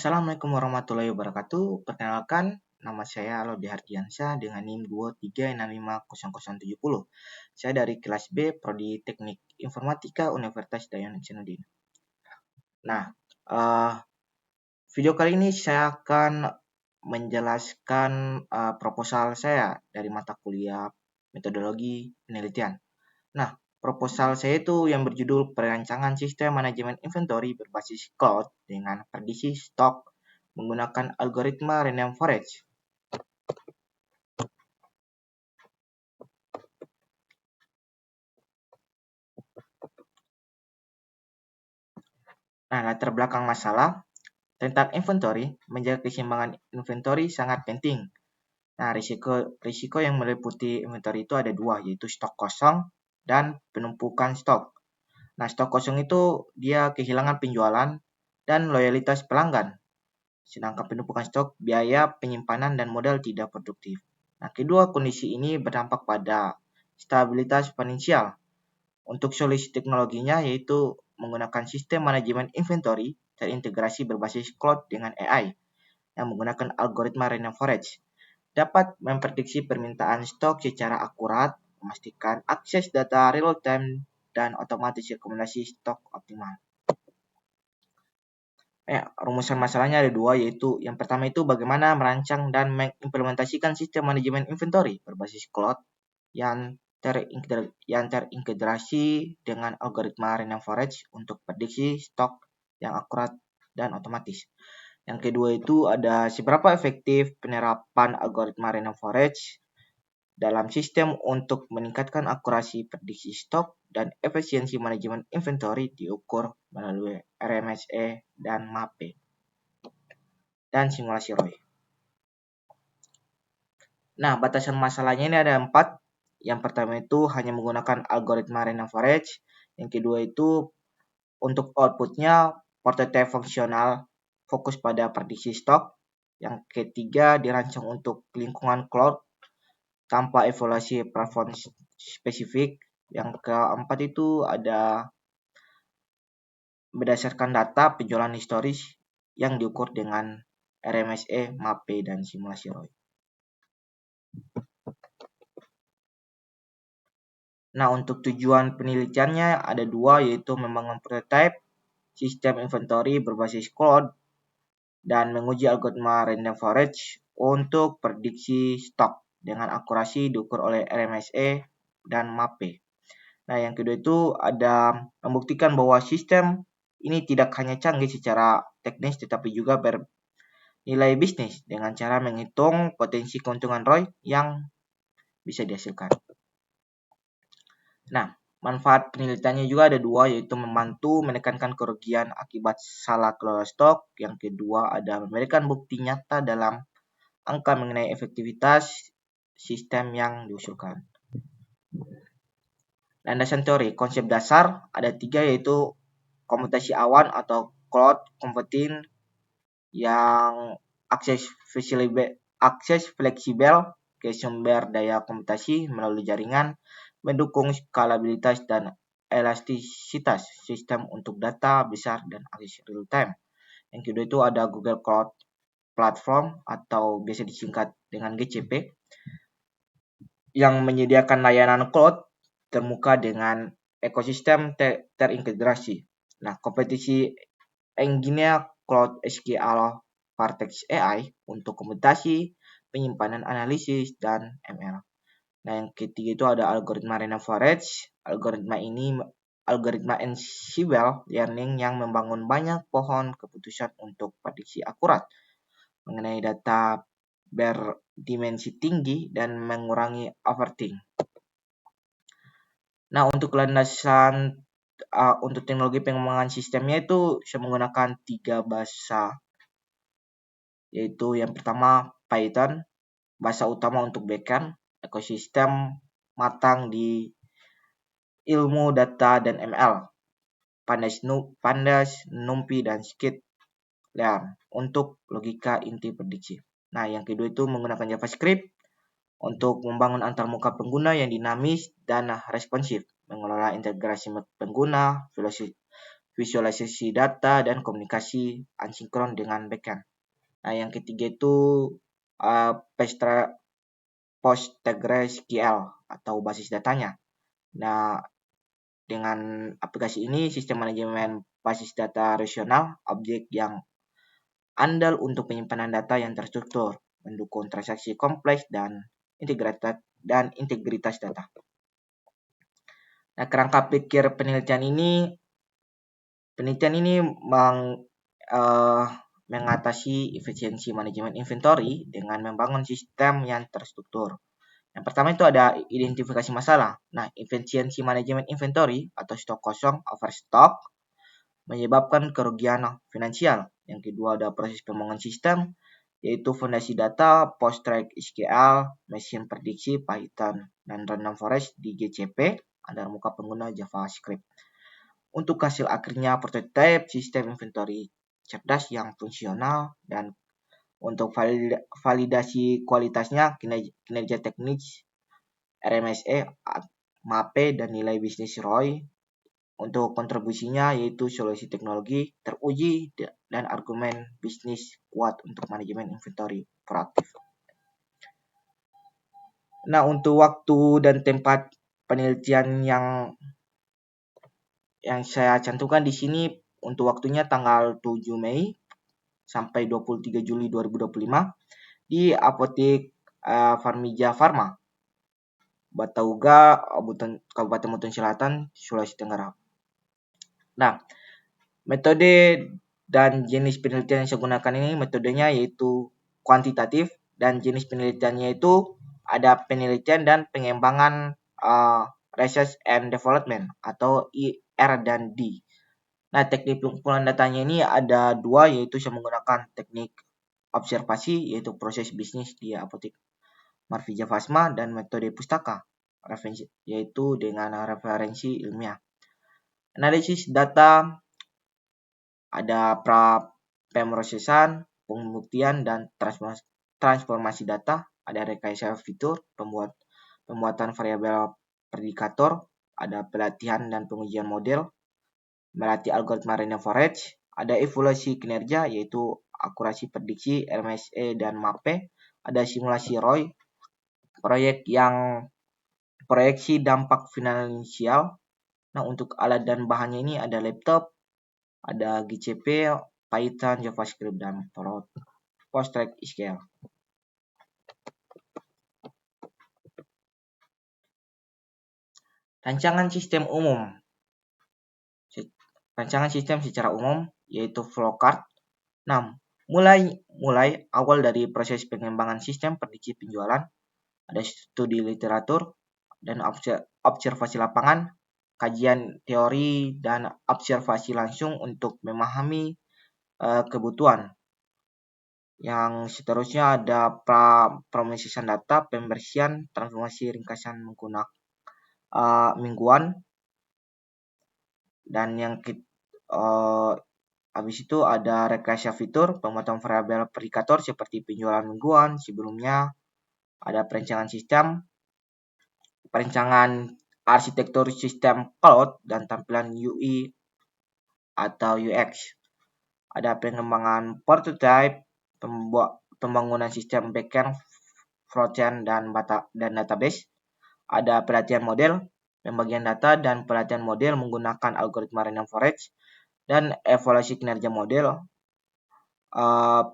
Assalamualaikum warahmatullahi wabarakatuh. Perkenalkan, nama saya Alodi Hardiansyah dengan NIM 23650070. Saya dari kelas B, Prodi Teknik Informatika Universitas Dayan Hasanuddin. Nah, video kali ini saya akan menjelaskan proposal saya dari mata kuliah metodologi penelitian. Nah, proposal saya itu yang berjudul Perancangan Sistem Manajemen Inventory berbasis cloud dengan prediksi stok menggunakan algoritma random forest. Nah, latar belakang masalah tentang inventory, menjaga keseimbangan inventory sangat penting. Nah, risiko yang meliputi inventory itu ada dua, yaitu stok kosong dan penumpukan stok. Nah, stok kosong itu dia kehilangan penjualan dan loyalitas pelanggan. Sedangkan penumpukan stok, biaya penyimpanan dan modal tidak produktif. Nah, kedua kondisi ini berdampak pada stabilitas finansial. Untuk solusi teknologinya yaitu menggunakan sistem manajemen inventory terintegrasi berbasis cloud dengan AI yang menggunakan algoritma random forest. Dapat memprediksi permintaan stok secara akurat, memastikan akses data real time dan otomatis rekomendasi stok optimal. Rumusan masalahnya ada dua, yaitu yang pertama itu bagaimana merancang dan mengimplementasikan sistem manajemen inventory berbasis cloud yang terintegrasi dengan algoritma random forest untuk prediksi stok yang akurat dan otomatis. Yang kedua itu ada seberapa efektif penerapan algoritma random forest dalam sistem untuk meningkatkan akurasi prediksi stok dan efisiensi manajemen inventory diukur melalui RMSE dan MAPE dan simulasi ROI. Nah, batasan masalahnya ini ada 4. Yang pertama itu hanya menggunakan algoritma random forest. Yang kedua itu untuk outputnya prototipe fungsional fokus pada prediksi stok. Yang ketiga dirancang untuk lingkungan cloud tanpa evaluasi platform spesifik. Yang keempat itu ada berdasarkan data penjualan historis yang diukur dengan RMSE, MAPE, dan simulasi ROI. Nah, untuk tujuan penelitiannya ada dua, yaitu membangun prototipe sistem inventory berbasis cloud dan menguji algoritma random forest untuk prediksi stok dengan akurasi diukur oleh RMSE dan MAPE. Nah, yang kedua itu ada membuktikan bahwa sistem ini tidak hanya canggih secara teknis tetapi juga bernilai bisnis dengan cara menghitung potensi keuntungan ROI yang bisa dihasilkan. Nah, manfaat penelitiannya juga ada dua, yaitu membantu menekankan kerugian akibat salah kelola stok. Yang kedua ada memberikan bukti nyata dalam angka mengenai efektivitas sistem yang diusulkan. Landasan teori, konsep dasar ada 3, yaitu komputasi awan atau cloud computing yang akses fleksibel ke sumber daya komputasi melalui jaringan, mendukung skalabilitas dan elastisitas sistem untuk data besar dan akses real time. Yang kedua itu ada Google Cloud Platform atau biasa disingkat dengan GCP yang menyediakan layanan cloud termuka dengan ekosistem terintegrasi. Nah, kompetisi engine Cloud SQL Vertex AI untuk komputasi, penyimpanan analisis, dan ML. Nah, yang ketiga itu ada algoritma random forest. Algoritma Ansible Learning yang membangun banyak pohon keputusan untuk prediksi akurat mengenai data berdimensi tinggi dan mengurangi overfitting. Nah, untuk landasan untuk teknologi pengembangan sistemnya itu saya menggunakan 3 bahasa, yaitu yang pertama Python, bahasa utama untuk backend, ekosistem matang di ilmu data dan ML, Pandas, NumPy, dan Scikit-learn untuk logika inti prediksi. Nah, yang kedua itu menggunakan JavaScript untuk membangun antarmuka pengguna yang dinamis dan responsif, mengelola integrasi pengguna, visualisasi data, dan komunikasi asinkron dengan backend. Nah, yang ketiga itu PostgreSQL atau basis datanya. Nah, dengan aplikasi ini, sistem manajemen basis data relasional, objek yang andal untuk penyimpanan data yang terstruktur, mendukung transaksi kompleks dan integritas data. Nah, kerangka pikir penelitian ini mengatasi efisiensi manajemen inventory dengan membangun sistem yang terstruktur. Yang pertama itu ada identifikasi masalah. Nah, efisiensi manajemen inventory atau stok kosong, overstock, menyebabkan kerugian finansial. Yang kedua ada proses pembangunan sistem, yaitu fondasi data, PostgreSQL, mesin prediksi, Python, dan random forest di GCP, antar muka pengguna JavaScript. Untuk hasil akhirnya prototipe sistem inventory cerdas yang fungsional, dan untuk validasi kualitasnya kinerja teknis, RMSE, MAPE, dan nilai bisnis ROI. Untuk kontribusinya yaitu solusi teknologi teruji dan argumen bisnis kuat untuk manajemen inventory proaktif. Nah, untuk waktu dan tempat penelitian yang saya cantumkan di sini, untuk waktunya tanggal 7 Mei sampai 23 Juli 2025 di Apotek Farmija Farma, Batauga, Kabupaten Mutun Selatan, Sulawesi Tenggara. Nah, metode dan jenis penelitian yang saya gunakan ini, metodenya yaitu kuantitatif, dan jenis penelitiannya itu ada penelitian dan pengembangan research and development atau R&D. Nah, teknik pengumpulan datanya ini ada dua, yaitu saya menggunakan teknik observasi, yaitu proses bisnis di Apotek Farmija Farma, dan metode pustaka, yaitu dengan referensi ilmiah. Analisis data ada pemrosesan, pembuktian, dan transformasi data, ada rekayasa fitur, pembuatan variabel predikator, ada pelatihan dan pengujian model, melatih algoritma random forest, ada evaluasi kinerja yaitu akurasi prediksi, RMSE, dan MAPE, ada simulasi ROI, proyeksi dampak finansial. Nah, untuk alat dan bahannya ini ada laptop, ada GCP, Python, JavaScript, dan PostgreSQL. Rancangan sistem umum. Rancangan sistem secara umum yaitu flowchart. Nah, mulai awal dari proses pengembangan sistem prediksi penjualan, ada studi literatur dan observasi lapangan, kajian teori, dan observasi langsung untuk memahami kebutuhan. Yang seterusnya ada promosisan data, pembersihan, transformasi ringkasan menggunakan mingguan, dan yang habis itu ada rekayasa fitur, pembuatan variabel predikator seperti penjualan mingguan. Sebelumnya ada perencanaan sistem, perencanaan arsitektur sistem cloud, dan tampilan UI atau UX. Ada pengembangan prototype, pembangunan sistem backend, frontend, dan database. Ada pelatihan model, pembagian data dan pelatihan model menggunakan algoritma random forest, dan evaluasi kinerja model.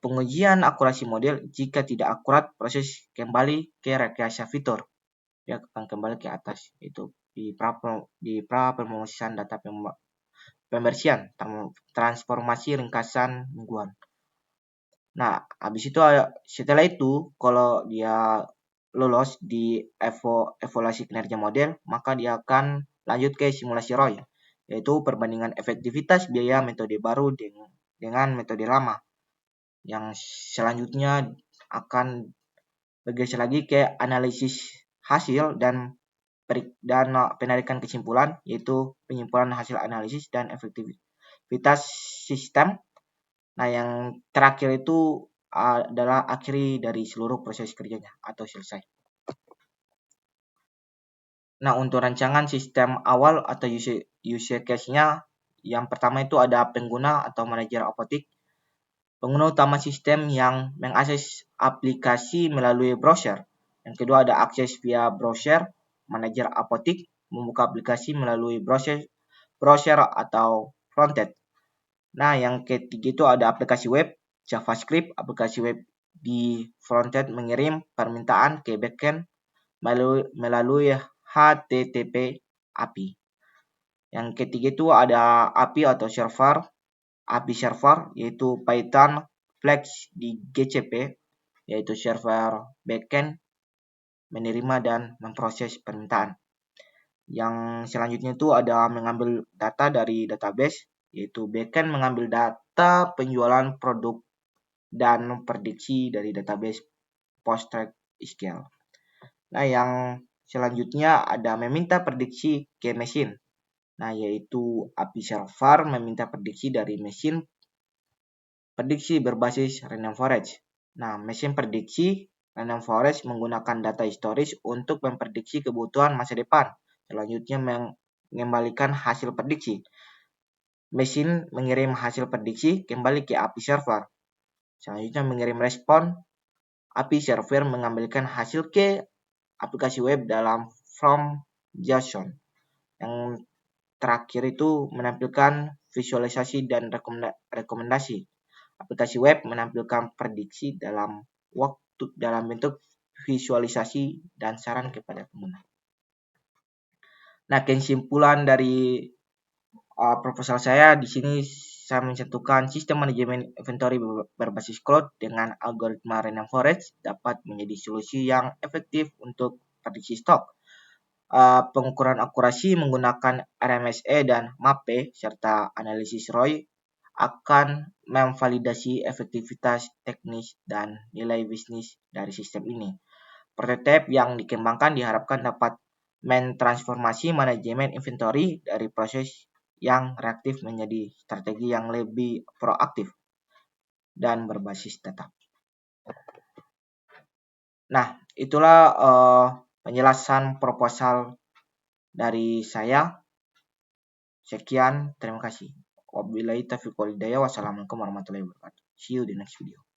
Pengujian akurasi model, jika tidak akurat proses kembali ke rekayasa fitur, dia akan kembali ke atas, itu di pra pemrosesan data, pembersihan, transformasi ringkasan mingguan. Nah, habis itu setelah itu kalau dia lolos di evaluasi kinerja model, maka dia akan lanjut ke simulasi ROI, yaitu perbandingan efektivitas biaya metode baru dengan metode lama. Yang selanjutnya akan bergeser lagi ke analisis hasil dan penarikan kesimpulan, yaitu penyimpulan hasil analisis dan efektivitas sistem. Nah, yang terakhir itu adalah akhiri dari seluruh proses kerjanya atau selesai. Nah, untuk rancangan sistem awal atau use case-nya Yang pertama itu ada pengguna atau manajer apotik. Pengguna utama sistem yang mengakses aplikasi melalui browser. Yang kedua ada akses via browser. Manajer apotik membuka aplikasi melalui browser atau frontend. Nah, yang ketiga itu ada aplikasi web, JavaScript. Aplikasi web di frontend mengirim permintaan ke backend melalui HTTP API. Yang ketiga itu ada API atau server. API server yaitu Python Flex di GCP, yaitu server backend menerima dan memproses permintaan. Yang selanjutnya itu ada mengambil data dari database, yaitu backend mengambil data penjualan produk dan prediksi dari database PostgreSQL. Nah, yang selanjutnya ada meminta prediksi ke mesin. Nah, yaitu API server meminta prediksi dari mesin prediksi berbasis random forest. Nah, mesin prediksi random forest menggunakan data historis untuk memprediksi kebutuhan masa depan. Selanjutnya mengembalikan hasil prediksi. Mesin mengirim hasil prediksi kembali ke API server. Selanjutnya mengirim respon. API server mengambilkan hasil ke aplikasi web dalam form JSON. Yang terakhir itu menampilkan visualisasi dan rekomendasi. Aplikasi web menampilkan prediksi dalam bentuk visualisasi dan saran kepada pengguna. Nah, kesimpulan dari proposal saya di sini saya mencantumkan sistem manajemen inventory berbasis cloud dengan algoritma random forest dapat menjadi solusi yang efektif untuk prediksi stok. Pengukuran akurasi menggunakan RMSE dan MAPE serta analisis ROI akan memvalidasi efektivitas teknis dan nilai bisnis dari sistem ini. Prototipe yang dikembangkan diharapkan dapat mentransformasi manajemen inventory dari proses yang reaktif menjadi strategi yang lebih proaktif dan berbasis data. Nah, itulah penjelasan proposal dari saya. Sekian, terima kasih. Wabillahi taufiq wal hidayah. Wassalamualaikum warahmatullahi wabarakatuh. See you di next video.